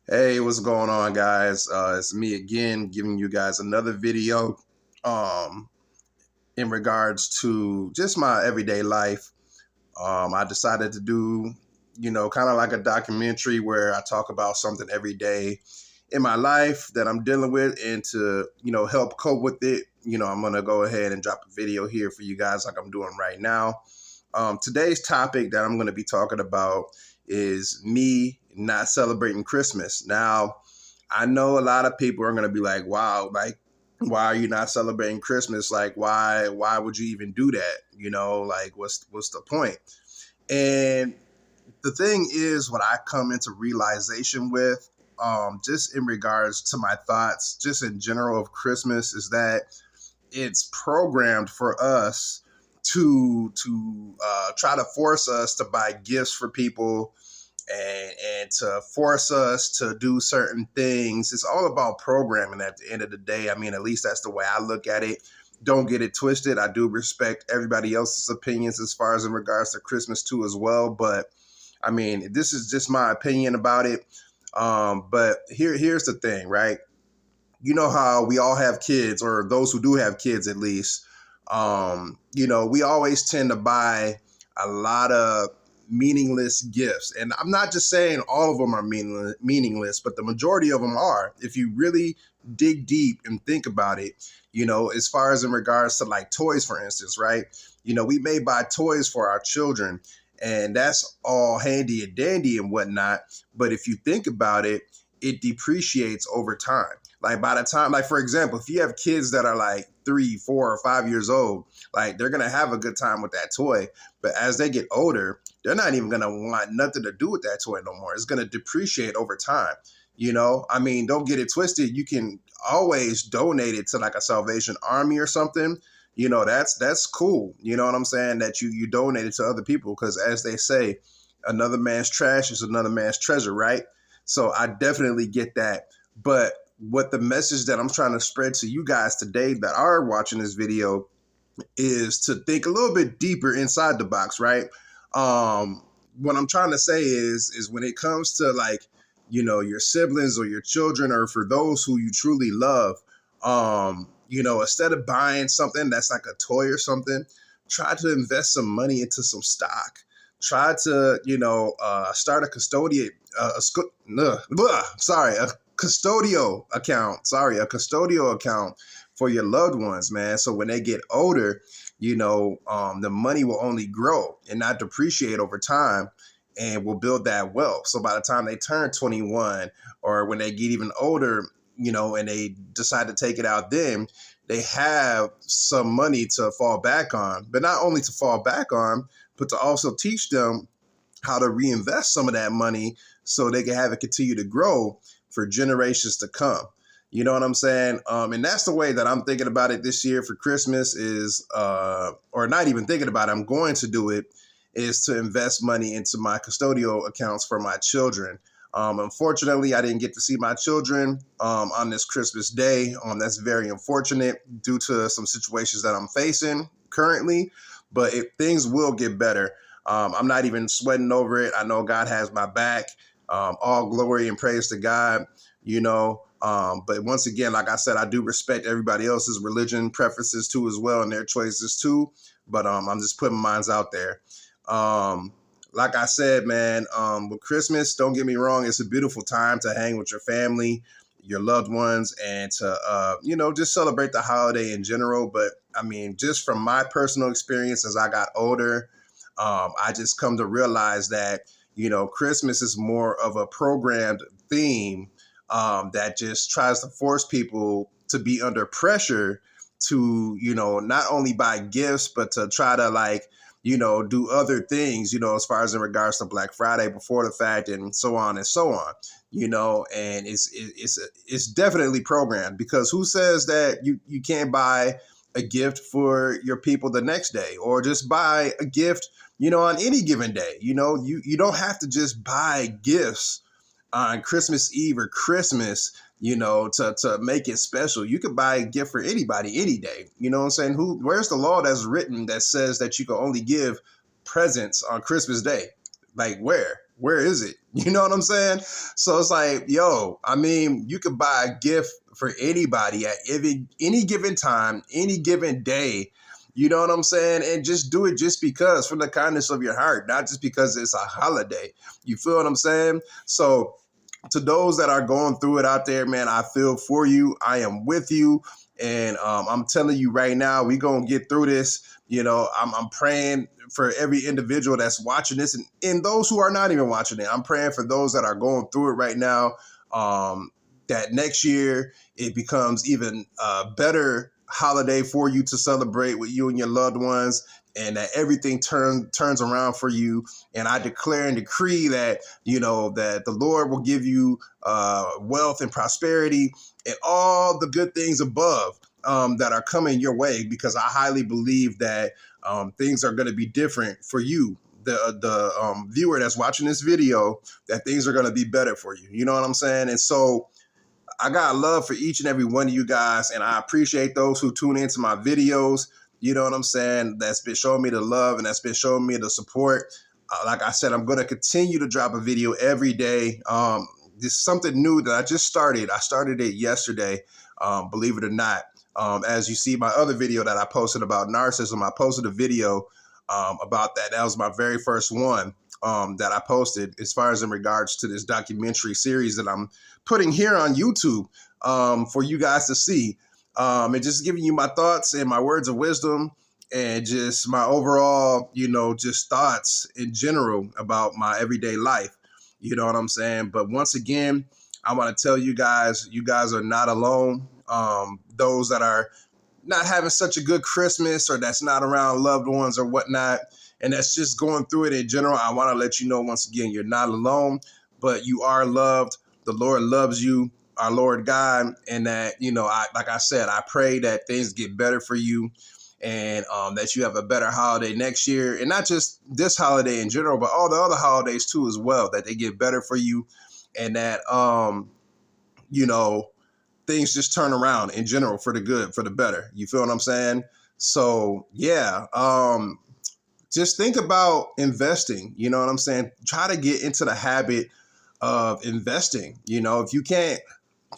Hey, what's going on, guys? It's me again, giving you guys another video um, in regards to just my everyday life. I decided to do, kind of like a documentary where I talk about something every day in my life that I'm dealing with and to, help cope with it. I'm going to go ahead and drop a video here for you guys like I'm doing right now. Today's topic that I'm going to be talking about is me not celebrating Christmas. Now, I know a lot of people are going to be like, wow, like, why are you not celebrating Christmas? Like, why would you even do that? Like, what's the point? And the thing is, what I come into realization with, just in regards to my thoughts, just in general of Christmas, is that it's programmed for us to try to force us to buy gifts for people and to force us to do certain things. It's all about programming at the end of the day. I mean, at least that's the way I look at it. Don't get it twisted. I do respect everybody else's opinions as far as in regards to Christmas too as well. But I mean, this is just my opinion about it. But here's the thing, right? You know how we all have kids, or those who do have kids at least. We always tend to buy a lot of meaningless gifts. And I'm not just saying all of them are meaningless, but the majority of them are. If you really dig deep and think about it, as far as in regards to like toys, for instance, right? We may buy toys for our children, and that's all handy and dandy and whatnot. But if you think about it, it depreciates over time. Like by the time, like for example, if you have kids that are like 3, 4, or 5 years old, like they're gonna have a good time with that toy. But as they get older, they're not even gonna want nothing to do with that toy no more. It's gonna depreciate over time. I mean, don't get it twisted. You can always donate it to like a Salvation Army or something. That's cool. You know what I'm saying? That you donate it to other people because, as they say, another man's trash is another man's treasure, right? So I definitely get that. But what the message that I'm trying to spread to you guys today that are watching this video is to think a little bit deeper inside the box, right? What I'm trying to say is when it comes to like, your siblings or your children, or for those who you truly love, instead of buying something that's like a toy or something, try to invest some money into some stock. Try to, start a custodian, a custodial account. Sorry, a custodial account for your loved ones, man. So when they get older, the money will only grow and not depreciate over time, and will build that wealth. So by the time they turn 21, or when they get even older, and they decide to take it out, then they have some money to fall back on. But not only to fall back on, but to also teach them how to reinvest some of that money so they can have it continue to grow for generations to come. You know what I'm saying? And that's the way that I'm thinking about it this year for Christmas is, or not even thinking about it, I'm going to do it, is to invest money into my custodial accounts for my children. Unfortunately, I didn't get to see my children on this Christmas day. That's very unfortunate due to some situations that I'm facing currently, but things will get better. I'm not even sweating over it. I know God has my back. All glory and praise to God, but once again, like I said, I do respect everybody else's religion preferences too as well, and their choices too. But I'm just putting mines out there. Like I said, man, with Christmas, don't get me wrong, it's a beautiful time to hang with your family, your loved ones, and to just celebrate the holiday in general. But I mean, just from my personal experience as I got older, I just come to realize that Christmas is more of a programmed theme that just tries to force people to be under pressure to, not only buy gifts, but to try to like, do other things, as far as in regards to Black Friday before the fact and so on and so on, and it's definitely programmed, because who says that you can't buy a gift for your people the next day, or just buy a gift, on any given day. You don't have to just buy gifts on Christmas Eve or Christmas, to make it special. You could buy a gift for anybody any day. You know what I'm saying? Where's the law that's written that says that you can only give presents on Christmas Day? Like where? Where is it? You know what I'm saying? So it's like, yo, I mean, you could buy a gift for anybody at any given time, any given day. You know what I'm saying? And just do it just because, from the kindness of your heart, not just because it's a holiday. You feel what I'm saying? So to those that are going through it out there, man, I feel for you. I am with you. And I'm telling you right now, we going to get through this. You know, I'm praying for every individual that's watching this, and those who are not even watching it. I'm praying for those that are going through it right now, that next year it becomes even a better holiday for you to celebrate with you and your loved ones, and that everything turns around for you. And I declare and decree that, you know, that the Lord will give you wealth and prosperity and all the good things above, that are coming your way, because I highly believe that things are going to be different for you, the viewer that's watching this video, that things are going to be better for you. You know what I'm saying? And so I got love for each and every one of you guys, and I appreciate those who tune into my videos. You know what I'm saying? That's been showing me the love, and that's been showing me the support. Like I said, I'm going to continue to drop a video every day. This is something new that I just started. I started it yesterday, believe it or not. As you see my other video that I posted about narcissism, I posted a video about that. That was my very first one that I posted, as far as in regards to this documentary series that I'm putting here on YouTube for you guys to see, and just giving you my thoughts and my words of wisdom, and just my overall, you know, just thoughts in general about my everyday life. You know what I'm saying? But once again, I want to tell you guys are not alone. Those that are not having such a good Christmas, or that's not around loved ones or whatnot, and that's just going through it in general, I want to let you know once again, you're not alone, but you are loved. The Lord loves you, our Lord God, and that, you know, like I said, I pray that things get better for you, and that you have a better holiday next year, and not just this holiday in general, but all the other holidays too as well, that they get better for you, and that you know, things just turn around in general for the good, for the better. You feel what I'm saying? So yeah, just think about investing. You know what I'm saying? Try to get into the habit of investing. You know, if you can't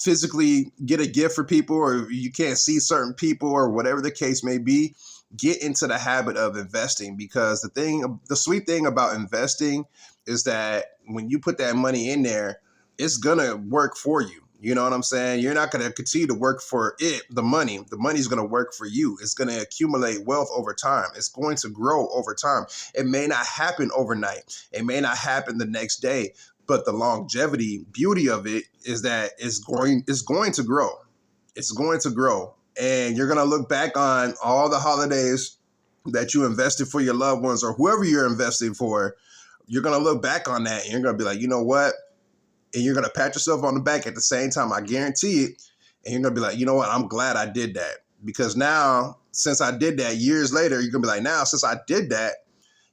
physically get a gift for people, or you can't see certain people, or whatever the case may be, get into the habit of investing, because the sweet thing about investing is that when you put that money in there, it's gonna work for you. You know what I'm saying? You're not going to continue to work for it, the money. The money's going to work for you. It's going to accumulate wealth over time. It's going to grow over time. It may not happen overnight. It may not happen the next day, but the longevity, beauty of it is that it's going to grow. It's going to grow. And you're going to look back on all the holidays that you invested for your loved ones, or whoever you're investing for. You're going to look back on that and you're going to be like, you know what? And you're going to pat yourself on the back at the same time. I guarantee it. And you're going to be like, you know what? I'm glad I did that. Because now, since I did that years later, you're going to be like, now, since I did that,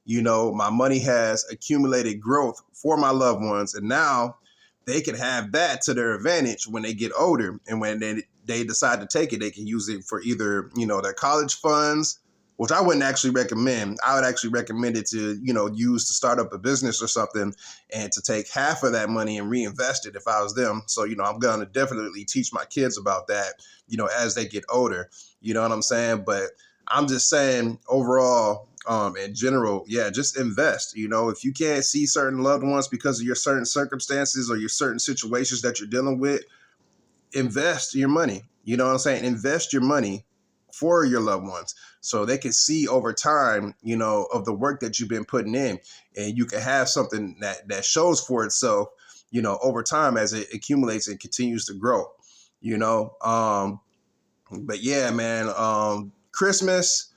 you know, my money has accumulated growth for my loved ones. And now they can have that to their advantage when they get older. And when they decide to take it, they can use it for either, you know, their college funds, which I wouldn't actually recommend. I would actually recommend it to, you know, use to start up a business or something, and to take half of that money and reinvest it if I was them. So, you know, I'm going to definitely teach my kids about that, you know, as they get older. You know what I'm saying? But I'm just saying overall, in general, yeah, just invest. You know, if you can't see certain loved ones because of your certain circumstances or your certain situations that you're dealing with, invest your money. You know what I'm saying? Invest your money for your loved ones, so they can see over time, you know, of the work that you've been putting in, and you can have something that shows for itself, you know, over time as it accumulates and continues to grow, you know. But yeah, man, Christmas,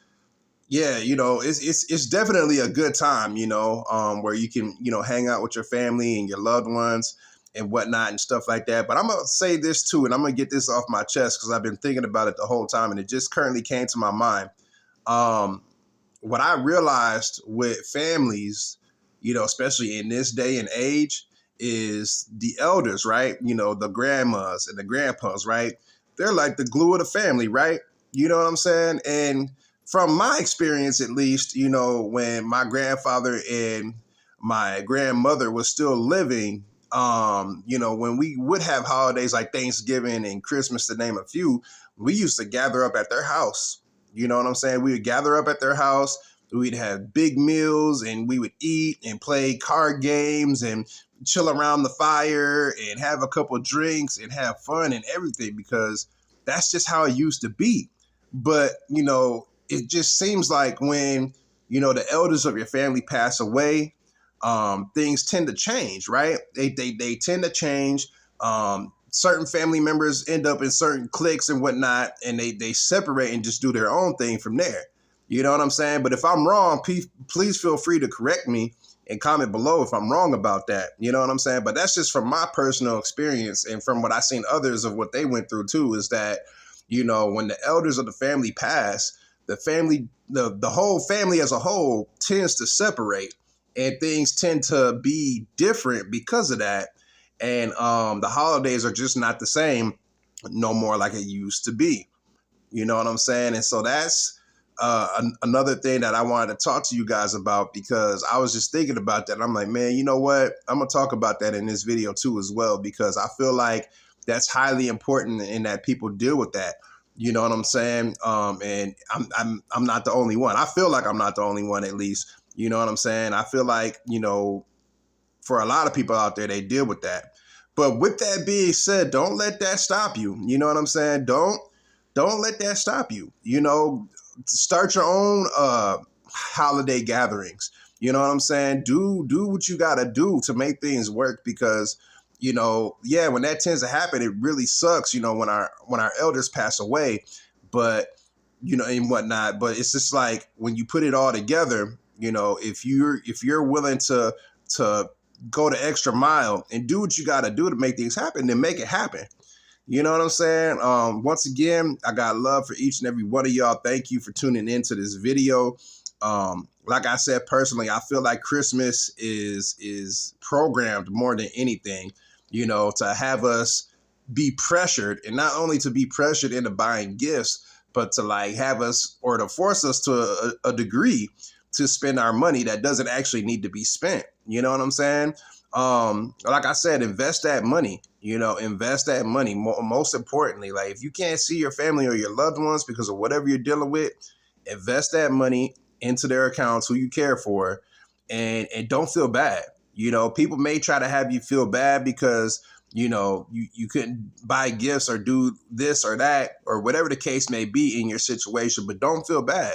yeah, you know, it's definitely a good time, you know, where you can, you know, hang out with your family and your loved ones and whatnot and stuff like that. But I'm gonna say this too, and I'm gonna get this off my chest because I've been thinking about it the whole time, and it just currently came to my mind. Um, what I realized with families, you know, especially in this day and age, is the elders, right? You know, the grandmas and the grandpas, right? They're like the glue of the family, right? You know what I'm saying? And from my experience, at least, you know, when my grandfather and my grandmother was still living, when we would have holidays like Thanksgiving and Christmas, to name a few, we used to gather up at their house. You know what I'm saying? We would gather up at their house. We'd have big meals and we would eat and play card games and chill around the fire and have a couple drinks and have fun and everything, because that's just how it used to be. But, it just seems like when, the elders of your family pass away, things tend to change, right? They tend to change. Certain family members end up in certain cliques and whatnot, and they separate and just do their own thing from there. You know what I'm saying? But if I'm wrong, please feel free to correct me and comment below if I'm wrong about that. You know what I'm saying? But that's just from my personal experience and from what I've seen others of what they went through too, is that, when the elders of the family pass, the whole family as a whole tends to separate, and things tend to be different because of that. And the holidays are just not the same no more like it used to be. You know what I'm saying? And so that's another thing that I wanted to talk to you guys about, because I was just thinking about that. And I'm like, man, you know what? I'm going to talk about that in this video too as well, because I feel like that's highly important and that people deal with that. You know what I'm saying? And I'm not the only one. I feel like I'm not the only one, at least. You know what I'm saying? I feel like, for a lot of people out there, they deal with that. But with that being said, don't let that stop you. You know what I'm saying? Don't let that stop you. Start your own holiday gatherings. You know what I'm saying? Do what you got to do to make things work, because when that tends to happen, it really sucks, when our elders pass away, but and whatnot. But it's just like when you put it all together, if you're willing to go the extra mile and do what you got to do to make things happen, then make it happen. You know what I'm saying? Once again, I got love for each and every one of y'all. Thank you for tuning into this video. Like I said, personally, I feel like Christmas is programmed more than anything, to have us be pressured, and not only to be pressured into buying gifts, but to have us, or to force us to a degree, to spend our money that doesn't actually need to be spent. You know what I'm saying? Like I said, invest that money. Invest that money. Most importantly, like, if you can't see your family or your loved ones because of whatever you're dealing with, invest that money into their accounts, who you care for, and don't feel bad. People may try to have you feel bad because you couldn't buy gifts or do this or that or whatever the case may be in your situation, but don't feel bad.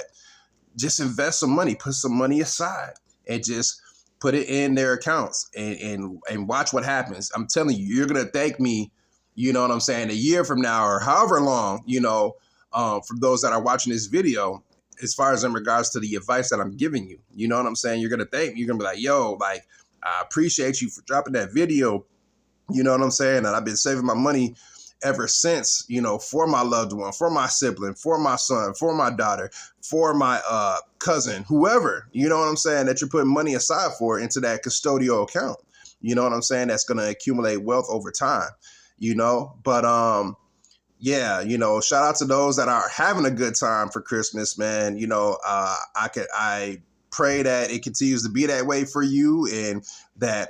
Just invest some money, put some money aside, and just put it in their accounts and watch what happens. I'm telling you, you're going to thank me, you know what I'm saying, a year from now or however long, for those that are watching this video, as far as in regards to the advice that I'm giving you. You know what I'm saying? You're going to thank me. You're going to be like, yo, like, I appreciate you for dropping that video. You know what I'm saying? And I've been saving my money ever since, for my loved one, for my sibling, for my son, for my daughter, for my cousin, whoever, you know what I'm saying, that you're putting money aside for into that custodial account. You know what I'm saying? That's going to accumulate wealth over time, But yeah, shout out to those that are having a good time for Christmas, man. I pray that it continues to be that way for you, and that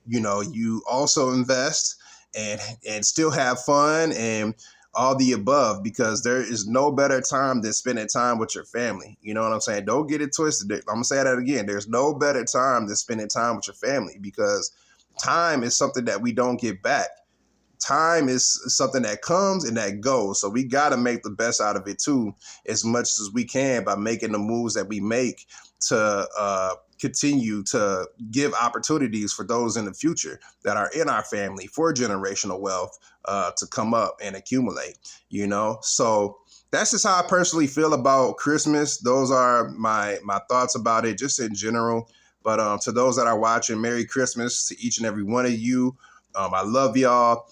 you also invest and still have fun and all the above, because there is no better time than spending time with your family. You know what I'm saying? Don't get it twisted. I'm gonna say that again. There's no better time than spending time with your family, because time is something that we don't get back. Time is something that comes and that goes. So we got to make the best out of it too, as much as we can, by making the moves that we make to continue to give opportunities for those in the future that are in our family for generational wealth to come up and accumulate, So that's just how I personally feel about Christmas. Those are my thoughts about it, just in general. But to those that are watching, Merry Christmas to each and every one of you. I love y'all.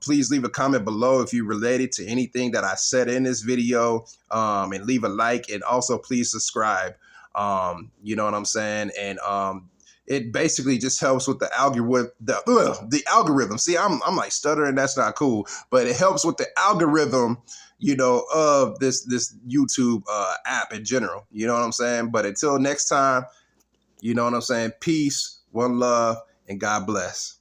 Please leave a comment below if you related to anything that I said in this video, and leave a like, and also please subscribe. You know what I'm saying? And it basically just helps with the algorithm. The algorithm. See, I'm like stuttering. That's not cool. But it helps with the algorithm, of this YouTube app in general. You know what I'm saying? But until next time, You know what I'm saying? Peace, one love, and God bless.